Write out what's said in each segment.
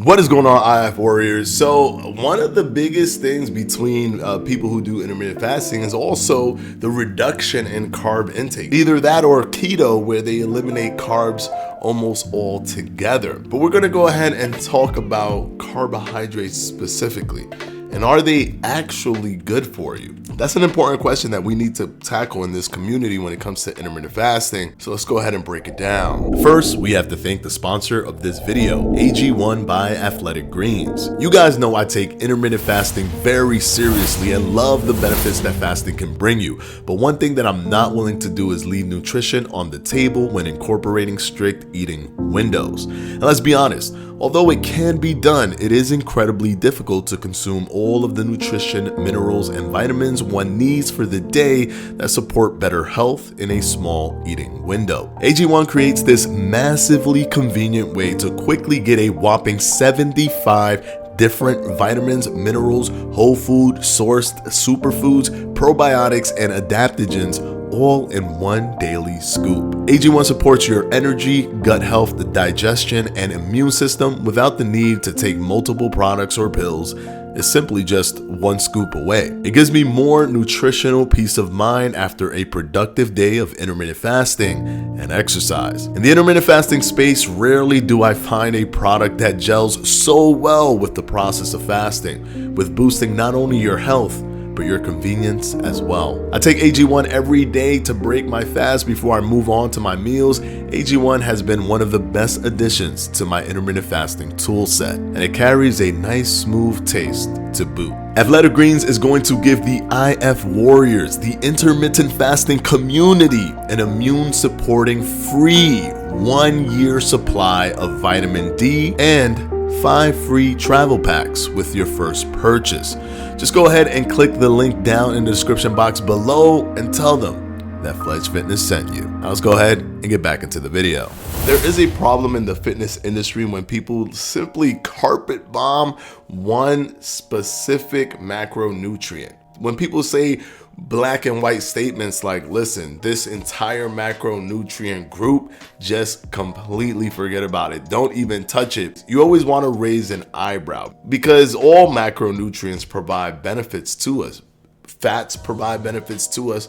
What is going on, IF Warriors? So one of the biggest things between people who do intermittent fasting is also the reduction in carb intake. Either that or keto, where they eliminate carbs almost altogether. But we're gonna go ahead and talk about carbohydrates specifically. And are they actually good for you? That's an important question that we need to tackle in this community when it comes to intermittent fasting. So let's go ahead and break it down. First, we have to thank the sponsor of this video, AG1 by Athletic Greens. You guys know I take intermittent fasting very seriously and love the benefits that fasting can bring you. But one thing that I'm not willing to do is leave nutrition on the table when incorporating strict eating windows. And let's be honest, although it can be done, it is incredibly difficult to consume all of the nutrition, minerals, and vitamins one needs for the day that support better health in a small eating window. AG1 creates this massively convenient way to quickly get a whopping 75 different vitamins, minerals, whole food sourced superfoods, probiotics, and adaptogens all in one daily scoop. AG1 supports your energy, gut health, the digestion, and immune system without the need to take multiple products or pills. It's simply just one scoop away. It gives me more nutritional peace of mind after a productive day of intermittent fasting and exercise. In the intermittent fasting space, rarely do I find a product that gels so well with the process of fasting, with boosting not only your health, but your convenience as well. I take AG1 every day to break my fast before I move on to my meals. AG1 has been one of the best additions to my intermittent fasting tool set, and it carries a nice smooth taste to boot. Athletic Greens is going to give the IF Warriors, the intermittent fasting community, an immune supporting free 1-year supply of vitamin D and 5 free travel packs with your first purchase. Just go ahead and click the link down in the description box below and tell them that Fledge Fitness sent you. Now let's go ahead and get back into the video. There is a problem in the fitness industry when people simply carpet bomb one specific macronutrient. When people say black and white statements like, listen, this entire macronutrient group, just completely forget about it. Don't even touch it. You always want to raise an eyebrow because all macronutrients provide benefits to us. Fats provide benefits to us,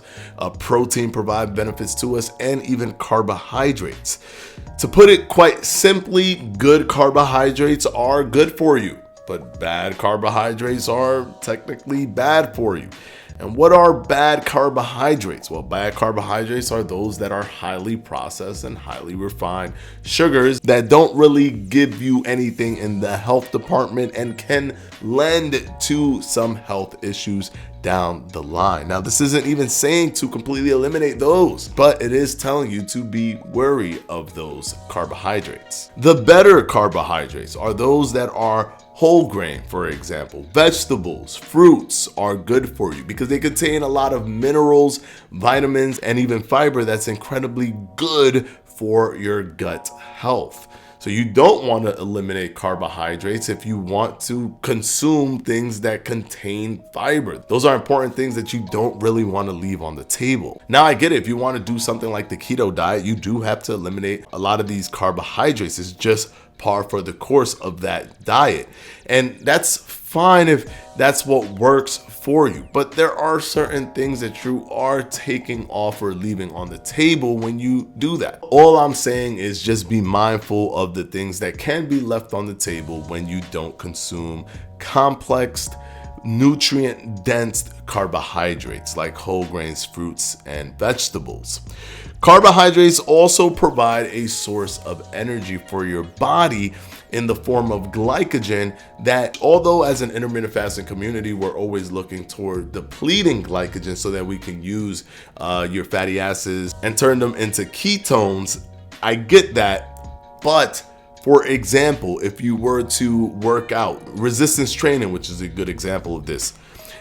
protein provide benefits to us, and even carbohydrates. To put it quite simply, good carbohydrates are good for you, but bad carbohydrates are technically bad for you. And what are bad carbohydrates? Well, bad carbohydrates are those that are highly processed and highly refined sugars that don't really give you anything in the health department and can lend to some health issues down the line. Now, this isn't even saying to completely eliminate those, but it is telling you to be wary of those carbohydrates. The better carbohydrates are those that are whole grain, for example. Vegetables, fruits are good for you because they contain a lot of minerals, vitamins, and even fiber that's incredibly good for your gut health. So you don't want to eliminate carbohydrates if you want to consume things that contain fiber. Those are important things that you don't really want to leave on the table. Now, I get it. If you want to do something like the keto diet, you do have to eliminate a lot of these carbohydrates. It's just par for the course of that diet. And that's fine if that's what works for you. But there are certain things that you are taking off or leaving on the table when you do that. All I'm saying is just be mindful of the things that can be left on the table when you don't consume complex, nutrient-dense carbohydrates like whole grains, fruits, and vegetables. Carbohydrates also provide a source of energy for your body in the form of glycogen that, although as an intermittent fasting community, we're always looking toward depleting glycogen so that we can use your fatty acids and turn them into ketones. I get that, but for example, if you were to work out, resistance training, which is a good example of this,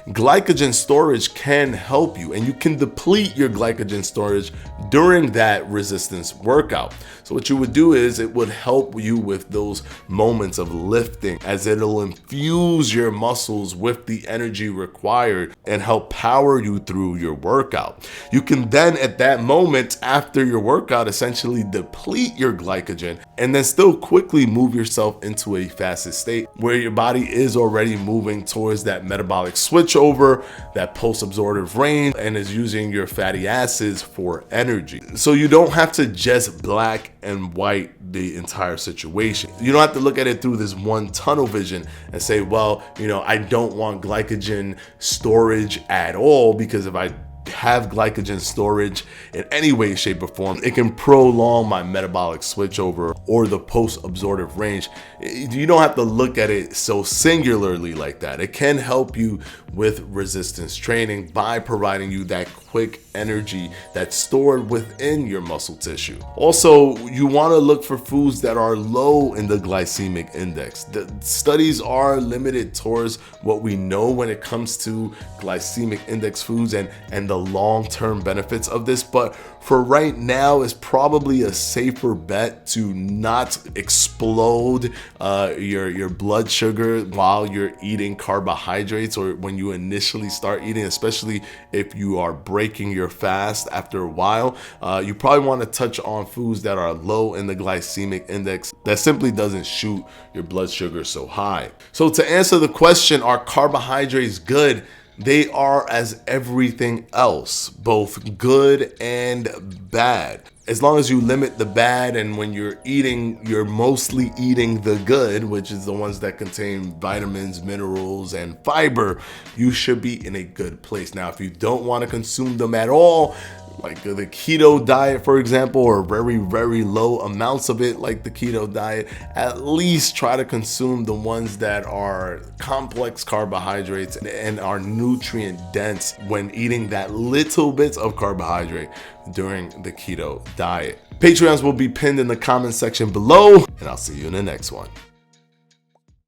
glycogen storage can help you, and you can deplete your glycogen storage during that resistance workout. So what you would do is it would help you with those moments of lifting, as it'll infuse your muscles with the energy required and help power you through your workout. You can then at that moment after your workout essentially deplete your glycogen and then still quickly move yourself into a fasted state where your body is already moving towards that metabolic switchover, that post-absorptive range, and is using your fatty acids for energy. So you don't have to just black and white the entire situation. You don't have to look at it through this one tunnel vision and say, well, I don't want glycogen storage at all, because if I have glycogen storage in any way, shape, or form, it can prolong my metabolic switchover or the post-absorptive range. You don't have to look at it so singularly like that. It can help you with resistance training by providing you that quick energy that's stored within your muscle tissue. Also, you want to look for foods that are low in the glycemic index. The studies are limited towards what we know when it comes to glycemic index foods and the long-term benefits of this, but for right now, it's probably a safer bet to not explode your blood sugar while you're eating carbohydrates, or when you initially start eating, especially if you are breaking your fast after a while. You probably want to touch on foods that are low in the glycemic index that simply doesn't shoot your blood sugar so high. So to answer the question, are carbohydrates good? They are as everything else, both good and bad. As long as you limit the bad, and when you're eating, you're mostly eating the good, which is the ones that contain vitamins, minerals, and fiber, you should be in a good place. Now, if you don't want to consume them at all, like the keto diet, for example, or very, very low amounts of it, like the keto diet, at least try to consume the ones that are complex carbohydrates and are nutrient dense when eating that little bit of carbohydrate during the keto diet. Patreons will be pinned in the comment section below, and I'll see you in the next one.